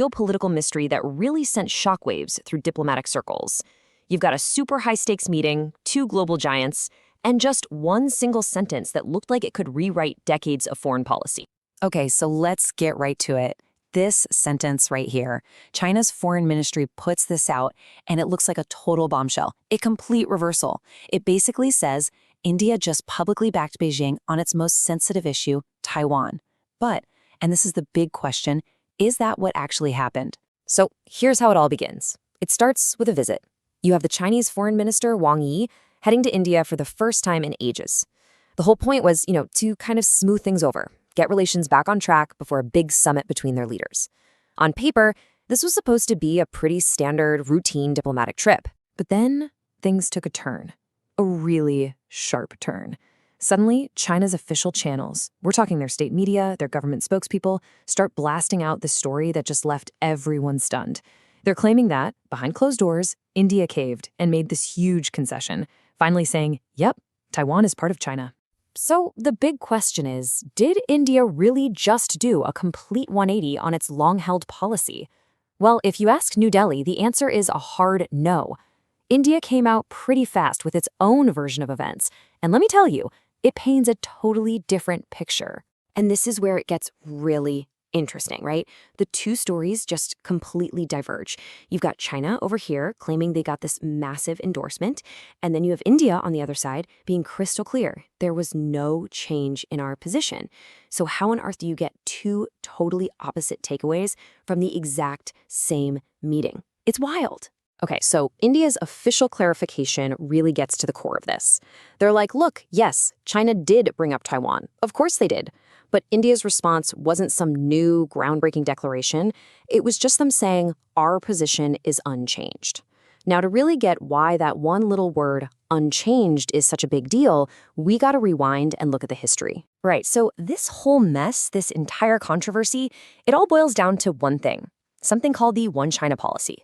Geopolitical mystery that really sent shockwaves through diplomatic circles. You've got a super high-stakes meeting, two global giants, and just one single sentence that looked like it could rewrite decades of foreign policy. Okay, so let's get right to it. This sentence right here, China's foreign ministry puts this out, and it looks like a total bombshell, a complete reversal. It basically says India just publicly backed Beijing on its most sensitive issue, Taiwan. But, and this is the big question, is that what actually happened? So here's how it all begins. It starts with a visit. You have the Chinese foreign minister, Wang Yi, heading to India for the first time in ages. The whole point was, to kind of smooth things over, get relations back on track before a big summit between their leaders. On paper, this was supposed to be a pretty standard, routine diplomatic trip. But then things took a turn, a really sharp turn. Suddenly, China's official channels, we're talking their state media, their government spokespeople, start blasting out the story that just left everyone stunned. They're claiming that, behind closed doors, India caved and made this huge concession, finally saying, yep, Taiwan is part of China. So the big question is, did India really just do a complete 180 on its long-held policy? Well, if you ask New Delhi, the answer is a hard no. India came out pretty fast with its own version of events, and let me tell you, it paints a totally different picture. And this is where it gets really interesting, right? The two stories just completely diverge. You've got China over here claiming they got this massive endorsement, and then you have India on the other side being crystal clear. There was no change in our position. So how on earth do you get two totally opposite takeaways from the exact same meeting? It's wild. Okay, so India's official clarification really gets to the core of this. They're like, look, yes, China did bring up Taiwan. Of course they did. But India's response wasn't some new, groundbreaking declaration. It was just them saying, our position is unchanged. Now, to really get why that one little word, unchanged, is such a big deal, we got to rewind and look at the history. Right, so this whole mess, this entire controversy, it all boils down to one thing, something called the One China policy.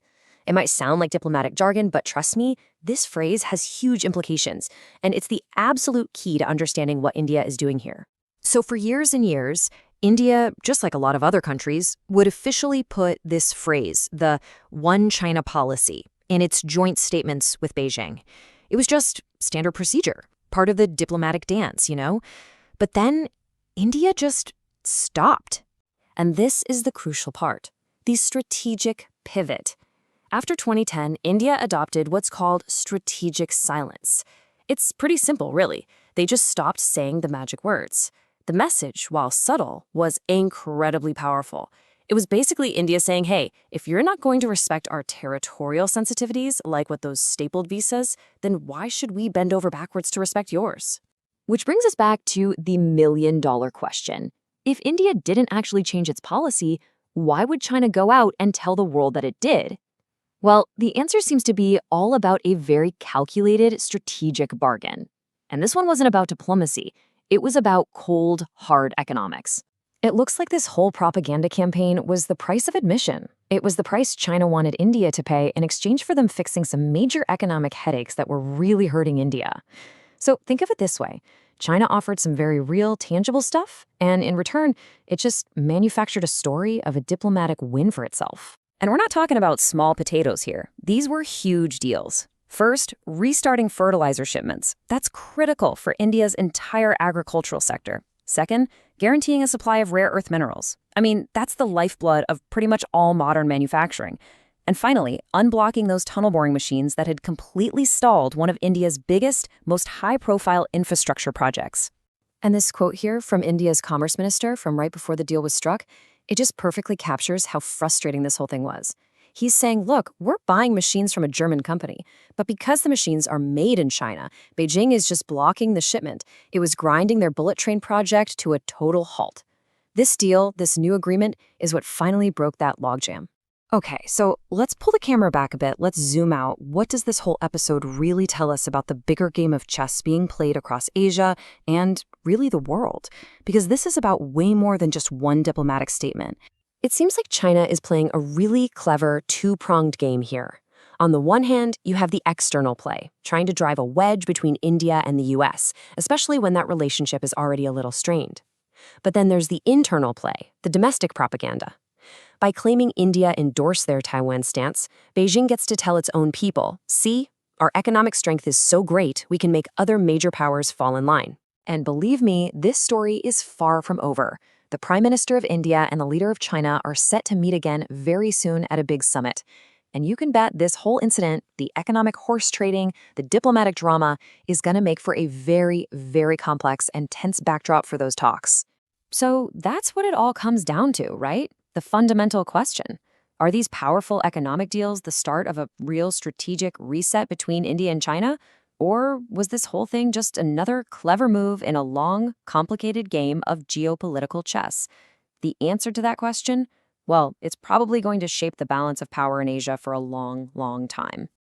It might sound like diplomatic jargon, but trust me, this phrase has huge implications, and it's the absolute key to understanding what India is doing here. So for years and years, India, just like a lot of other countries, would officially put this phrase, the One China policy, in its joint statements with Beijing. It was just standard procedure, part of the diplomatic dance, But then India just stopped. And this is the crucial part, the strategic pivot. After 2010, India adopted what's called strategic silence. It's pretty simple, really. They just stopped saying the magic words. The message, while subtle, was incredibly powerful. It was basically India saying, hey, if you're not going to respect our territorial sensitivities, like with those stapled visas, then why should we bend over backwards to respect yours? Which brings us back to the million-dollar question. If India didn't actually change its policy, why would China go out and tell the world that it did? Well, the answer seems to be all about a very calculated, strategic bargain. And this one wasn't about diplomacy. It was about cold, hard economics. It looks like this whole propaganda campaign was the price of admission. It was the price China wanted India to pay in exchange for them fixing some major economic headaches that were really hurting India. So think of it this way. China offered some very real, tangible stuff, and in return, it just manufactured a story of a diplomatic win for itself. And we're not talking about small potatoes here. These were huge deals. First, restarting fertilizer shipments. That's critical for India's entire agricultural sector. Second, guaranteeing a supply of rare earth minerals. I mean, that's the lifeblood of pretty much all modern manufacturing. And finally, unblocking those tunnel boring machines that had completely stalled one of India's biggest, most high-profile infrastructure projects. And this quote here from India's commerce minister from right before the deal was struck, it just perfectly captures how frustrating this whole thing was. He's saying, look, we're buying machines from a German company, but because the machines are made in China, Beijing is just blocking the shipment. It was grinding their bullet train project to a total halt. This deal, this new agreement, is what finally broke that logjam. Okay, so let's pull the camera back a bit. Let's zoom out. What does this whole episode really tell us about the bigger game of chess being played across Asia and really the world? Because this is about way more than just one diplomatic statement. It seems like China is playing a really clever two-pronged game here. On the one hand, you have the external play, trying to drive a wedge between India and the US, especially when that relationship is already a little strained. But then there's the internal play, the domestic propaganda. By claiming India endorsed their Taiwan stance, Beijing gets to tell its own people, see, our economic strength is so great we can make other major powers fall in line. And believe me, this story is far from over. The Prime Minister of India and the leader of China are set to meet again very soon at a big summit. And you can bet this whole incident, the economic horse trading, the diplomatic drama, is going to make for a very, very complex and tense backdrop for those talks. So that's what it all comes down to, right? The fundamental question. Are these powerful economic deals the start of a real strategic reset between India and China? Or was this whole thing just another clever move in a long, complicated game of geopolitical chess? The answer to that question? Well, it's probably going to shape the balance of power in Asia for a long, long time.